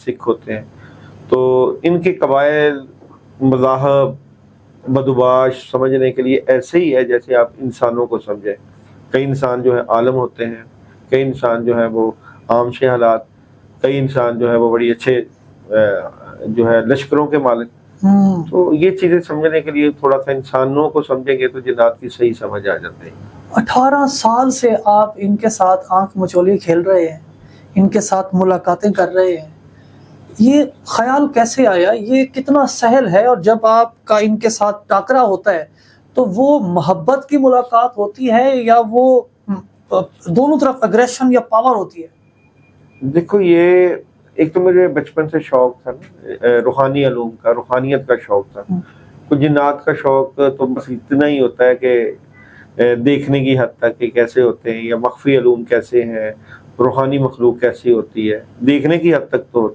सिख होते हैं। तो इनके कबाइल, मज़ाहब, बदुबाश समझने के लिए ऐसे ही है जैसे आप इंसानों को समझें। कई इंसान जो है आलम होते हैं, कई इंसान जो है वो आम से हालात, कई इंसान जो है वो बड़ी अच्छे जो है लश्करों के मालिक। तो ये चीज़ें समझने के लिए थोड़ा सा इंसानों को समझेंगे तो जिन्नात की सही समझ आ जाती है। 18 साल से आप इनके साथ आंख मचोली खेल रहे हैं, इनके साथ मुलाकातें कर रहे हैं। ये ख्याल कैसे आया? ये कितना सहल है? और जब आपका इनके साथ टाकरा होता है तो वो मोहब्बत की मुलाकात होती है या वो दोनों तरफ एग्रेशन या पावर होती है? देखो, ये एक तो मुझे बचपन से शौक था ना रूहानी अलूम का, रूहानियत का शौक था। कुछ जिन्नात का शौक तो बस इतना ही होता है कि देखने की हद तक कि कैसे होते हैं या मख्फी अलूम कैसे हैं, रूहानी मखलूक कैसी होती है, देखने की हद तक तो होता है।